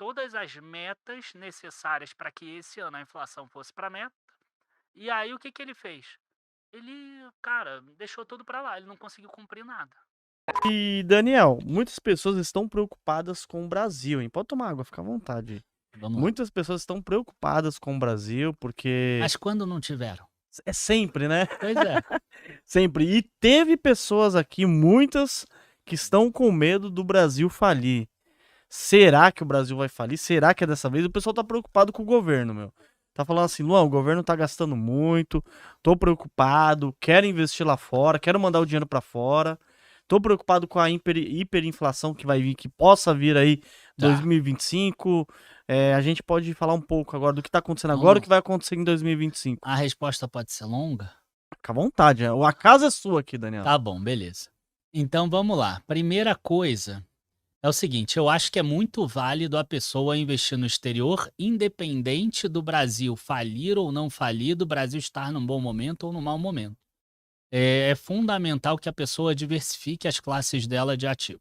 todas as metas necessárias para que esse ano a inflação fosse para meta. E aí o que que ele fez? Ele, cara, deixou tudo para lá, ele não conseguiu cumprir nada. E, Daniel, muitas pessoas estão preocupadas com o Brasil, hein? Pode tomar água, fica à vontade. Vamos lá. Muitas pessoas estão preocupadas com o Brasil, porque Mas quando não tiveram? é sempre, né? Pois é. Sempre. E teve pessoas aqui, muitas, que estão com medo do Brasil falir. Será que o Brasil vai falir? Será que é dessa vez? O pessoal tá preocupado com o governo, meu. Tá falando assim, Luan, o governo tá gastando muito, tô preocupado, quero investir lá fora, quero mandar o dinheiro pra fora. Tô preocupado com a hiperinflação que vai vir, que possa vir aí Tá. 2025. A gente pode falar um pouco agora do que tá acontecendo agora e o Vamos. que vai acontecer em 2025. A resposta pode ser longa? Fica à vontade, a casa é sua aqui, Daniel. Tá bom, beleza. Então vamos lá. Primeira coisa é o seguinte, eu acho que é muito válido a pessoa investir no exterior, independente do Brasil falir ou não falir, do Brasil estar num bom momento ou num mau momento. É fundamental que a pessoa diversifique as classes dela de ativo,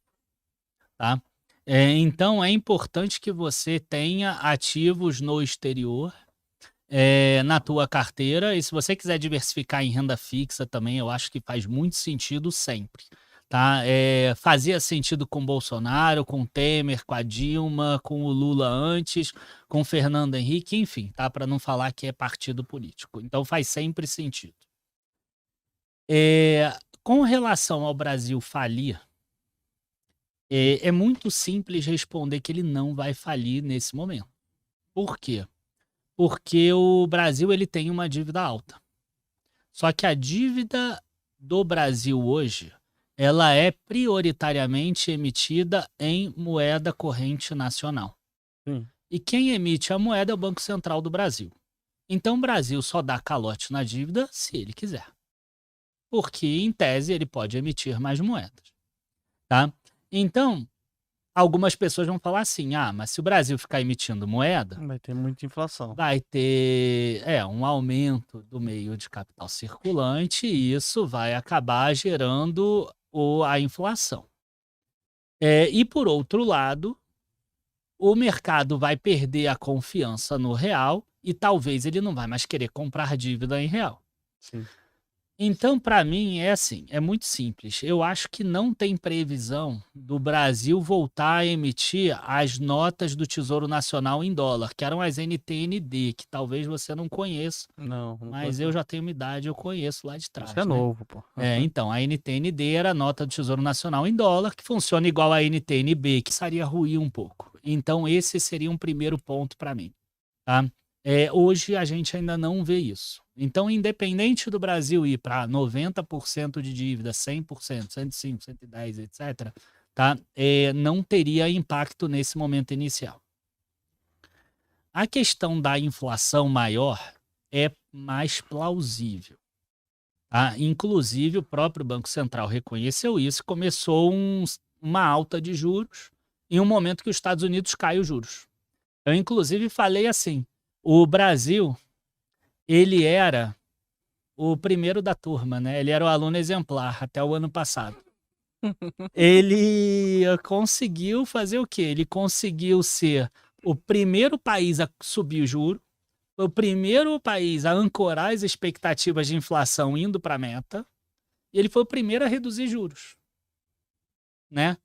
tá? Então é importante que você tenha ativos no exterior, na tua carteira, e se você quiser diversificar em renda fixa também, eu acho que faz muito sentido sempre, tá? Fazia sentido com Bolsonaro, com Temer, com a Dilma, com o Lula antes, com o Fernando Henrique, enfim, tá? Para não falar que é partido político. Então faz sempre sentido. Com relação ao Brasil falir, é muito simples responder que ele não vai falir nesse momento. Por quê? Porque o Brasil ele tem uma dívida alta. Só que a dívida do Brasil hoje, ela é prioritariamente emitida em moeda corrente nacional. Sim. E quem emite a moeda é o Banco Central do Brasil. Então o Brasil só dá calote na dívida se ele quiser. Porque, em tese, ele pode emitir mais moedas, tá? Então, algumas pessoas vão falar assim: "Ah, mas se o Brasil ficar emitindo moeda, Vai ter muita inflação. vai ter, um aumento do meio de capital circulante e isso vai acabar gerando a inflação. E por outro lado, o mercado vai perder a confiança no real e talvez ele não vai mais querer comprar dívida em real. Sim. Então, para mim, é assim, é muito simples. Eu acho que não tem previsão do Brasil voltar a emitir as notas do Tesouro Nacional em dólar, que eram as NTN-D, que talvez você não conheça, Não, não mas conheço eu não. já tenho uma idade, eu conheço lá de Você é trás, né? novo, pô. Então, a NTN-D era a nota do Tesouro Nacional em dólar, que funciona igual a NTN-B, que precisaria ruir um pouco. Então, esse seria um primeiro ponto para mim, tá? Hoje a gente ainda não vê isso. Então, independente do Brasil ir para 90% de dívida, 100%, 105, 110, etc., tá? Não teria impacto nesse momento inicial. A questão da inflação maior é mais plausível, tá? Inclusive, o próprio Banco Central reconheceu isso e começou uma alta de juros em um momento que os Estados Unidos cai os juros. Eu, inclusive, falei assim: o Brasil, ele era o primeiro da turma, né? Ele era o aluno exemplar até o ano passado. Ele conseguiu fazer o quê? Ele conseguiu ser o primeiro país a subir o juro, o primeiro país a ancorar as expectativas de inflação indo para a meta, e ele foi o primeiro a reduzir juros, né?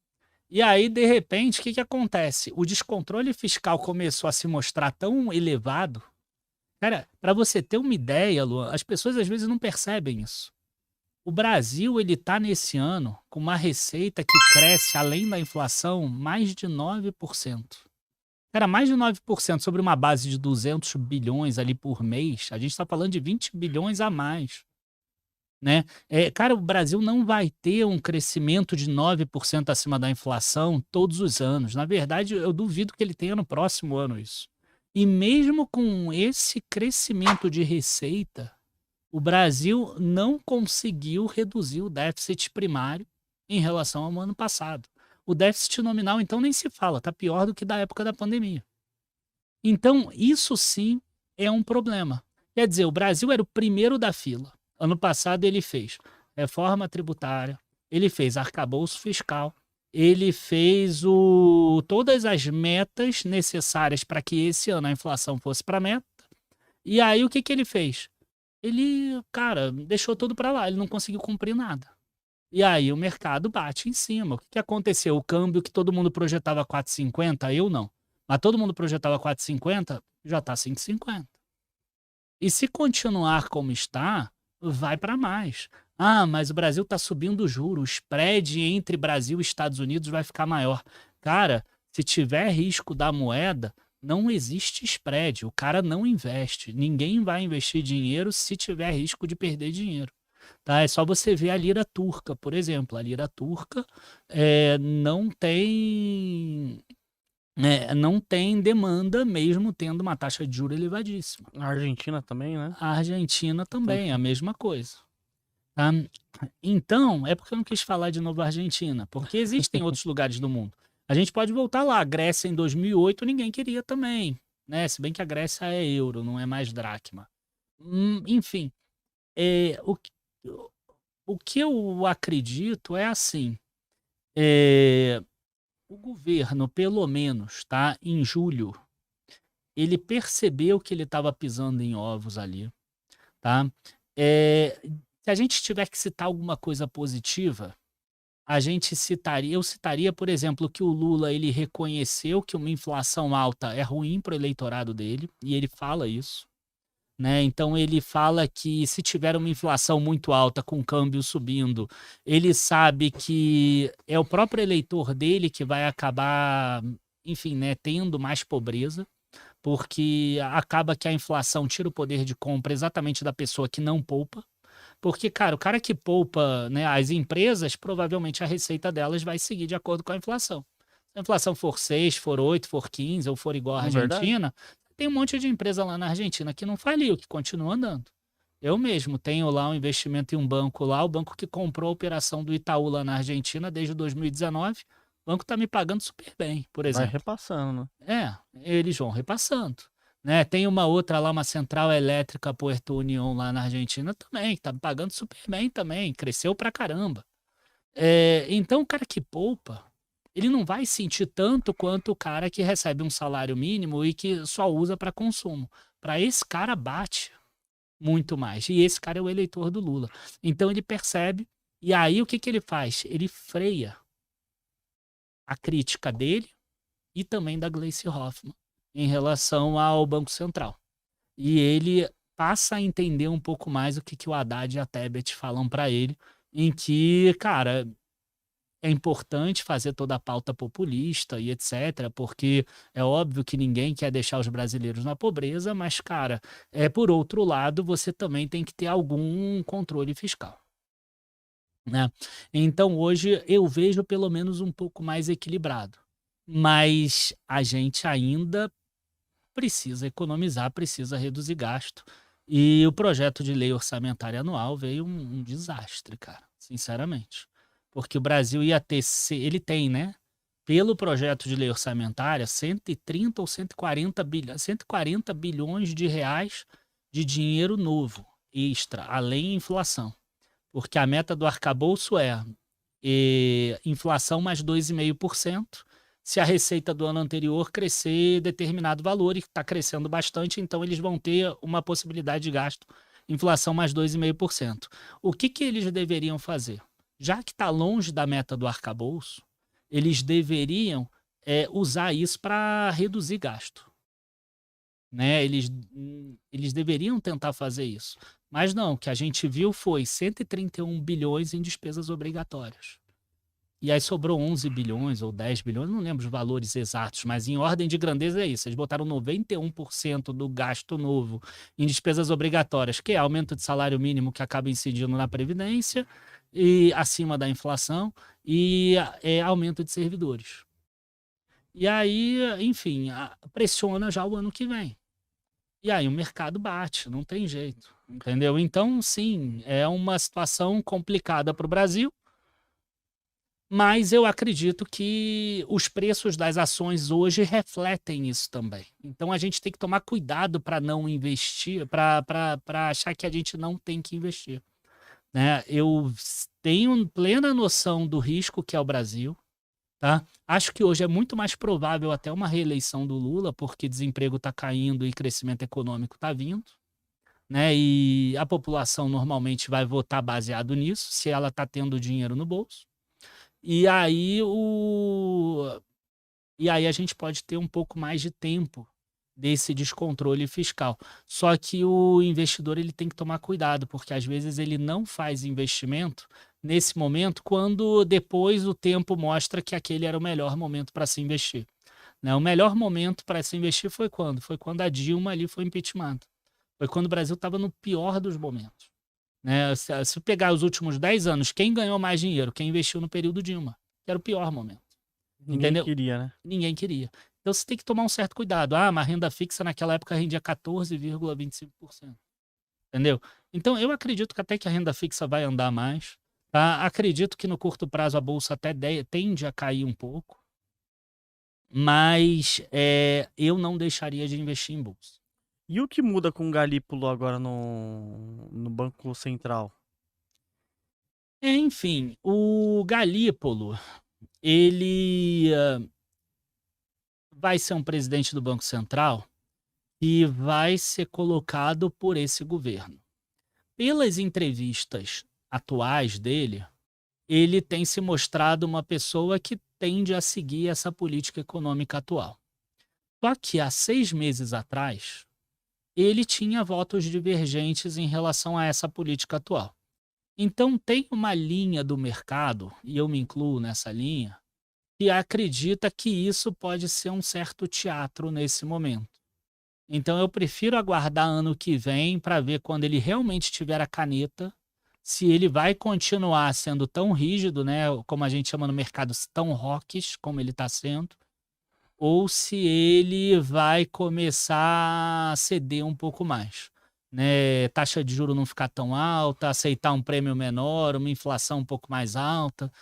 E aí, de repente, o que que acontece? O descontrole fiscal começou a se mostrar tão elevado. Cara, para você ter uma ideia, Luan, as pessoas às vezes não percebem isso. O Brasil, ele tá nesse ano com uma receita que cresce além da inflação mais de 9%. Cara, mais de 9% sobre uma base de 200 bilhões ali por mês, a gente está falando de 20 bilhões a mais, né? Cara, o Brasil não vai ter um crescimento de 9% acima da inflação todos os anos. Na verdade, eu duvido que ele tenha no próximo ano isso. E mesmo com esse crescimento de receita, o Brasil não conseguiu reduzir o déficit primário em relação ao ano passado. O déficit nominal, então, nem se fala, está pior do que da época da pandemia. Então, isso sim é um problema. Quer dizer, o Brasil era o primeiro da fila. Ano passado ele fez reforma tributária, ele fez arcabouço fiscal, ele fez todas as metas necessárias para que esse ano a inflação fosse para meta. E aí o que que ele fez? Ele, cara, deixou tudo para lá, ele não conseguiu cumprir nada. E aí o mercado bate em cima. O que que aconteceu? O câmbio que todo mundo projetava 4,50, eu não. Mas todo mundo projetava 4,50, já tá 5,50. E se continuar como está, vai para mais. Ah, mas o Brasil está subindo o juro, o spread entre Brasil e Estados Unidos vai ficar maior. Cara, se tiver risco da moeda, não existe spread. O cara não investe. Ninguém vai investir dinheiro se tiver risco de perder dinheiro. Tá? É só você ver a lira turca, por exemplo. A lira turca não tem demanda, mesmo tendo uma taxa de juros elevadíssima. A Argentina também, né? A Argentina também, a mesma coisa. Tá? Então, é porque eu não quis falar de novo a Argentina, porque existem outros lugares do mundo. A gente pode voltar lá. A Grécia, em 2008, ninguém queria também, né? Se bem que a Grécia é euro, não é mais dracma. Enfim, o que eu acredito é assim, o governo, pelo menos, tá, em julho, ele percebeu que ele estava pisando em ovos ali, tá? Se a gente tiver que citar alguma coisa positiva, eu citaria, por exemplo, que o Lula ele reconheceu que uma inflação alta é ruim para o eleitorado dele, e ele fala isso, né? Então ele fala que se tiver uma inflação muito alta com o câmbio subindo, ele sabe que é o próprio eleitor dele que vai acabar, enfim, né, tendo mais pobreza, porque acaba que a inflação tira o poder de compra exatamente da pessoa que não poupa. Porque, cara, o cara que poupa, né, as empresas, provavelmente a receita delas vai seguir de acordo com a inflação. Se a inflação for 6, for 8, for 15 ou for igual à Argentina, tem um monte de empresa lá na Argentina que não faliu, que continua andando. Eu mesmo tenho lá um investimento em um banco lá, o banco que comprou a operação do Itaú lá na Argentina desde 2019. O banco está me pagando super bem, por exemplo. Vai repassando, né? Eles vão repassando. Né? Tem uma outra lá, uma central elétrica Puerto Unión lá na Argentina também, que tá me pagando super bem também, cresceu pra caramba. Então o cara que poupa, ele não vai sentir tanto quanto o cara que recebe um salário mínimo e que só usa para consumo. Para esse cara bate muito mais. E esse cara é o eleitor do Lula. Então ele percebe, e aí o que que ele faz? Ele freia a crítica dele e também da Gleisi Hoffmann em relação ao Banco Central. E ele passa a entender um pouco mais o que, que o Haddad e a Tebet falam para ele, em que, cara, é importante fazer toda a pauta populista e etc., porque é óbvio que ninguém quer deixar os brasileiros na pobreza, mas, cara, por outro lado, você também tem que ter algum controle fiscal. Né? Então, hoje, eu vejo pelo menos um pouco mais equilibrado. Mas a gente ainda precisa economizar, precisa reduzir gasto. E o projeto de lei orçamentária anual veio um desastre, cara, sinceramente. Porque o Brasil ia ter, ele tem, né? Pelo projeto de lei orçamentária, 130 ou 140 bilhões de reais de dinheiro novo, extra, além da inflação. Porque a meta do arcabouço é inflação mais 2,5%. Se a receita do ano anterior crescer determinado valor, e está crescendo bastante, então eles vão ter uma possibilidade de gasto, inflação mais 2,5%. O que que eles deveriam fazer? Já que está longe da meta do arcabouço, eles deveriam usar isso para reduzir gasto. Né? Eles deveriam tentar fazer isso. Mas não, o que a gente viu foi 131 bilhões em despesas obrigatórias. E aí sobrou 11 bilhões ou 10 bilhões, não lembro os valores exatos, mas em ordem de grandeza é isso. Eles botaram 91% do gasto novo em despesas obrigatórias, que é aumento de salário mínimo que acaba incidindo na Previdência, e acima da inflação, e aumento de servidores. E aí, enfim, pressiona já o ano que vem. E aí o mercado bate, não tem jeito, entendeu? Então, sim, é uma situação complicada para o Brasil, mas eu acredito que os preços das ações hoje refletem isso também. Então a gente tem que tomar cuidado para não investir, para achar que a gente não tem que investir. Né? Eu tenho plena noção do risco que é o Brasil. tá? Acho que hoje é muito mais provável até uma reeleição do Lula, porque desemprego está caindo e crescimento econômico está vindo, né? E a população normalmente vai votar baseado nisso, se ela está tendo dinheiro no bolso. E aí a gente pode ter um pouco mais de tempo desse descontrole fiscal. Só que o investidor ele tem que tomar cuidado, porque às vezes ele não faz investimento nesse momento, quando depois o tempo mostra que aquele era o melhor momento para se investir, né? O melhor momento para se investir foi quando? Foi quando a Dilma ali foi impeachmentada. Foi quando o Brasil estava no pior dos momentos, né? Se pegar os últimos 10 anos, quem ganhou mais dinheiro? Quem investiu no período Dilma, que era o pior momento. Ninguém Entendeu? queria, né? Ninguém queria. Então você tem que tomar um certo cuidado. Ah, mas a renda fixa naquela época rendia 14,25%. Entendeu? Então eu acredito que até que a renda fixa vai andar mais. Tá? Acredito que no curto prazo a bolsa até tende a cair um pouco. Mas eu não deixaria de investir em bolsa. E o que muda com o Galípolo agora no Banco Central? Enfim, o Galípolo, ele vai ser um presidente do Banco Central e vai ser colocado por esse governo. Pelas entrevistas atuais dele, ele tem se mostrado uma pessoa que tende a seguir essa política econômica atual. Só que há 6 meses atrás, ele tinha votos divergentes em relação a essa política atual. Então tem uma linha do mercado, e eu me incluo nessa linha, que acredita que isso pode ser um certo teatro nesse momento. Então eu prefiro aguardar ano que vem para ver, quando ele realmente tiver a caneta, se ele vai continuar sendo tão rígido, né, como a gente chama no mercado, tão hawkish como ele está sendo, ou se ele vai começar a ceder um pouco mais, né? Taxa de juros não ficar tão alta, aceitar um prêmio menor, uma inflação um pouco mais alta,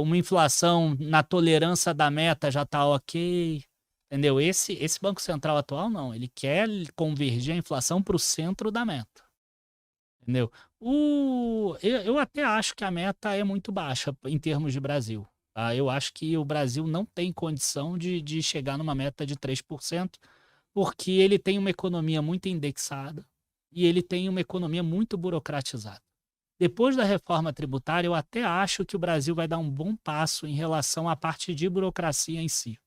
uma inflação na tolerância da meta já está ok, entendeu? Esse Banco Central atual não, ele quer convergir a inflação para o centro da meta, entendeu? Eu até acho que a meta é muito baixa em termos de Brasil. Tá? Eu acho que o Brasil não tem condição de chegar numa meta de 3%, porque ele tem uma economia muito indexada e ele tem uma economia muito burocratizada. Depois da reforma tributária, eu até acho que o Brasil vai dar um bom passo em relação à parte de burocracia em si.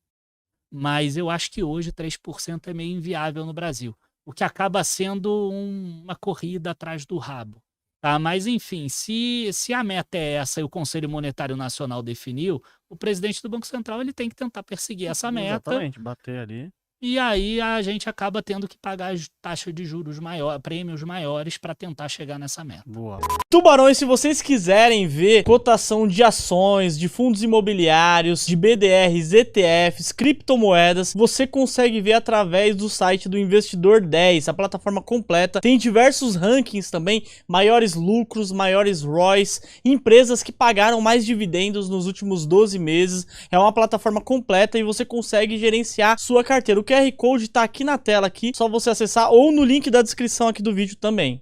Mas eu acho que hoje 3% é meio inviável no Brasil, o que acaba sendo uma corrida atrás do rabo. Tá? Mas, enfim, se a meta é essa e o Conselho Monetário Nacional definiu, o presidente do Banco Central ele tem que tentar perseguir essa meta. Exatamente, bater ali. E aí a gente acaba tendo que pagar taxas de juros maiores, prêmios maiores para tentar chegar nessa meta. Boa. Tubarões, se vocês quiserem ver cotação de ações, de fundos imobiliários, de BDRs, ETFs, criptomoedas, você consegue ver através do site do Investidor 10, a plataforma completa. Tem diversos rankings também, maiores lucros, maiores ROIs, empresas que pagaram mais dividendos nos últimos 12 meses. É uma plataforma completa e você consegue gerenciar sua carteira. O QR Code tá aqui na tela, aqui, só você acessar, ou no link da descrição aqui do vídeo também.